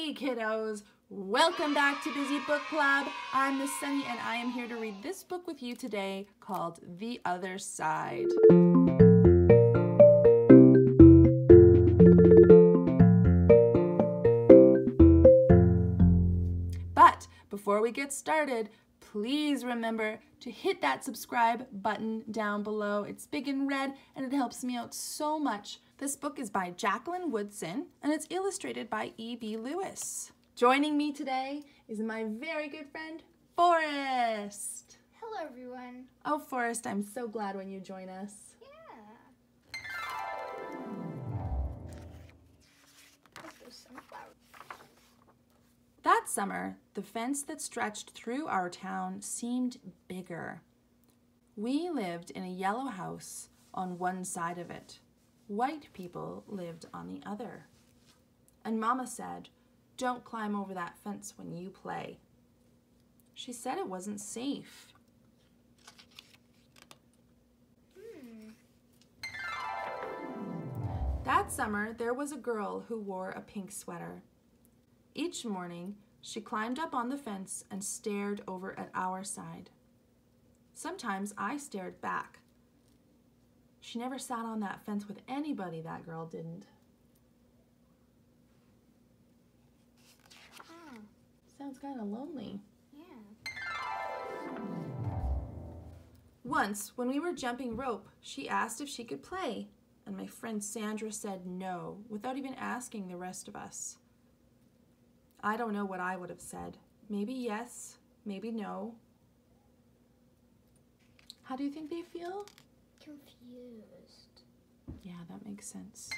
Hey kiddos, welcome back to Bizzy Book Club. I'm Miss Sunny and I am here to read this book with you today called The Other Side. But before we get started, please remember to hit that subscribe button down below. It's big and red and it helps me out so much. This book is by Jacqueline Woodson and it's illustrated by E.B. Lewis. Joining me today is my very good friend, Forrest. Hello, everyone. Oh, Forrest, I'm so glad when you join us. Yeah. Those sunflowers. That summer, the fence that stretched through our town seemed bigger. We lived in a yellow house on one side of it. White people lived on the other. And Mama said, "Don't climb over that fence when you play." She said it wasn't safe. That summer, there was a girl who wore a pink sweater. Each morning, she climbed up on the fence and stared over at our side. Sometimes I stared back. She never sat on that fence with anybody, that girl didn't. Oh, Sounds kind of lonely. yeah. Once, when we were jumping rope, she asked if she could play, and my friend Sandra said no, without even asking the rest of us. I don't know what I would have said. Maybe yes, maybe no. How do you think they feel? Confused. Yeah, that makes sense.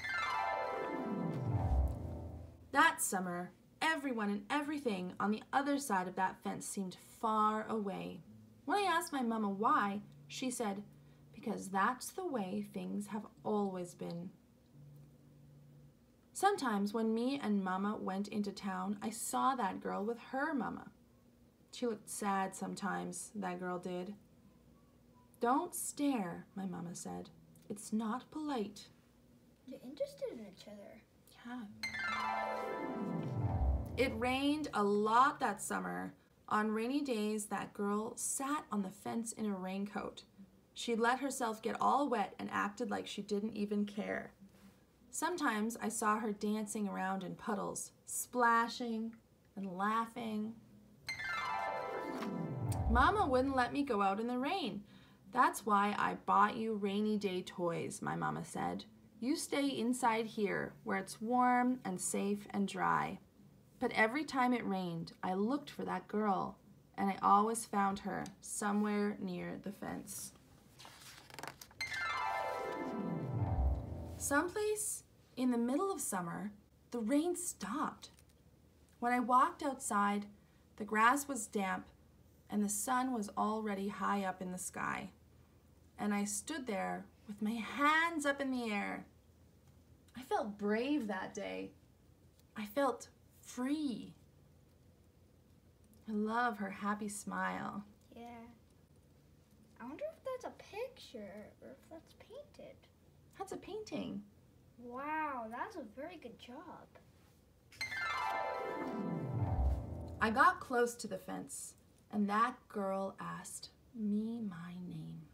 That summer, everyone and everything on the other side of that fence seemed far away. When I asked my mama why, she said, "Because that's the way things have always been." Sometimes when me and Mama went into town, I saw that girl with her mama. She looked sad sometimes, that girl did. "Don't stare," my mama said. "It's not polite." They're interested in each other. Yeah. It rained a lot that summer. On rainy days, that girl sat on the fence in a raincoat. She let herself get all wet and acted like she didn't even care. Sometimes I saw her dancing around in puddles, splashing and laughing. Mama wouldn't let me go out in the rain. "That's why I bought you rainy day toys," my mama said. "You stay inside here where it's warm and safe and dry." But every time it rained, I looked for that girl, and I always found her somewhere near the fence. Someplace in the middle of summer, the rain stopped. When I walked outside, the grass was damp and the sun was already high up in the sky. And I stood there with my hands up in the air. I felt brave that day. I felt free. I love her happy smile. Yeah. I wonder if that's a picture or if that's painted. That's a painting. Wow, that's a very good job. I got close to the fence, and that girl asked me my name.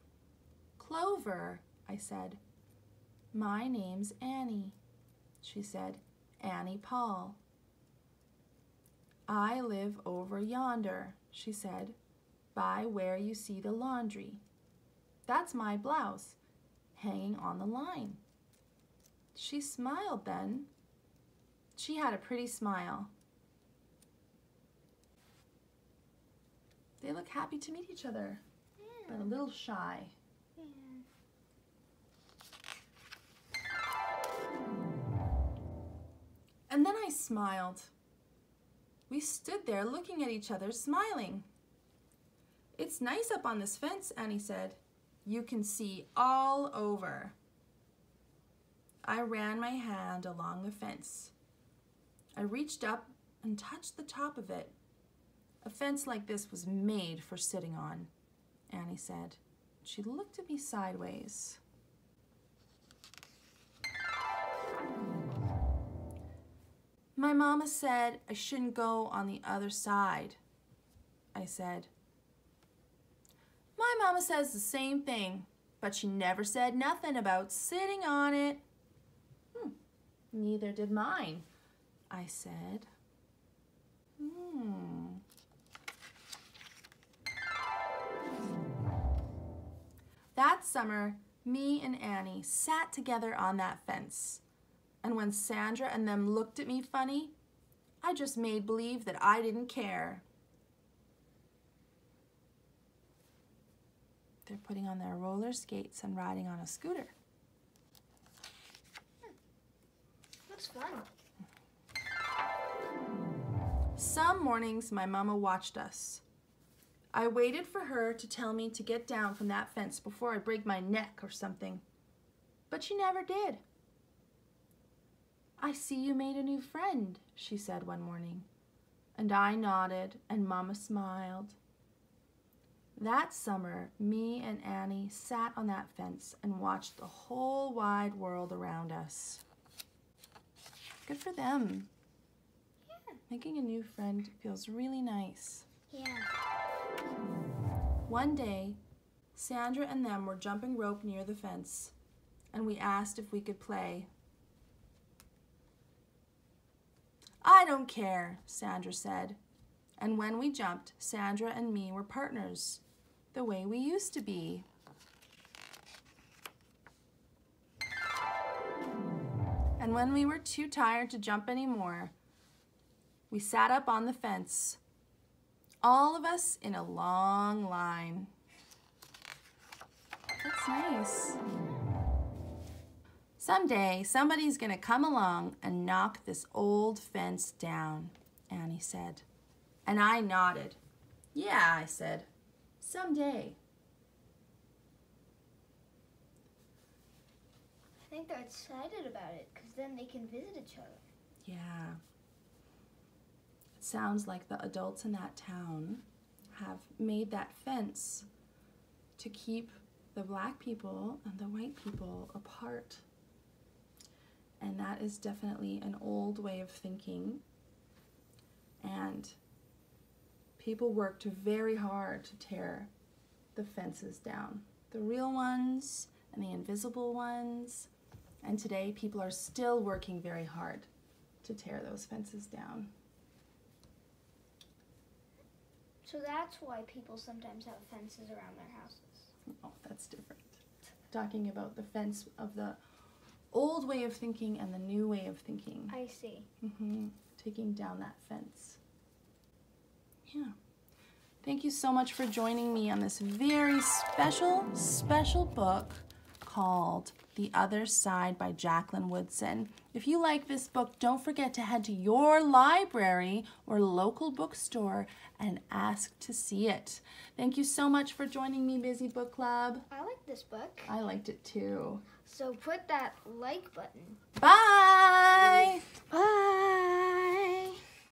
"Clover," I said. "My name's Annie," she said. "Annie Paul." "I live over yonder," she said, "by where you see the laundry. That's my blouse, hanging on the line." She smiled then. She had a pretty smile. They look happy to meet each other, but a little shy. Yeah. And then I smiled. We stood there looking at each other, smiling. "It's nice up on this fence," Annie said. "You can see all over." I ran my hand along the fence. I reached up and touched the top of it. "A fence like this was made for sitting on," Annie said. She looked at me sideways. My mama said I shouldn't go on the other side, I said. My mama says the same thing, but she never said nothing about sitting on it. Neither did mine, I said. That summer, me and Annie sat together on that fence. And when Sandra and them looked at me funny, I just made believe that I didn't care. They're putting on their roller skates and riding on a scooter. Looks fun. Some mornings, my mama watched us. I waited for her to tell me to get down from that fence before I break my neck or something. But she never did. I see you made a new friend, she said one morning. And I nodded, and Mama smiled. That summer, me and Annie sat on that fence and watched the whole wide world around us. Good for them. Yeah. Making a new friend feels really nice. Yeah. One day, Sandra and them were jumping rope near the fence, and we asked if we could play. I don't care, Sandra said. And when we jumped, Sandra and me were partners, the way we used to be. And when we were too tired to jump anymore, we sat up on the fence, all of us in a long line. That's nice. Someday, somebody's gonna come along and knock this old fence down, Annie said. And I nodded. Yeah, I said, someday. I think they're excited about it because then they can visit each other. Yeah. It sounds like the adults in that town have made that fence to keep the black people and the white people apart. And that is definitely an old way of thinking. And people worked very hard to tear the fences down. The real ones and the invisible ones. And today people are still working very hard to tear those fences down. So that's why people sometimes have fences around their houses. Oh, that's different. Talking about the fence of the old way of thinking and the new way of thinking. I see. Taking down that fence. Yeah. Thank you so much for joining me on this very special book called The Other Side by Jacqueline Woodson. If you like this book, don't forget to head to your library or local bookstore and ask to see it. Thank you so much for joining me, Bizzy Book Club. I like this book. I liked it too. So put that like button. Bye! Bye!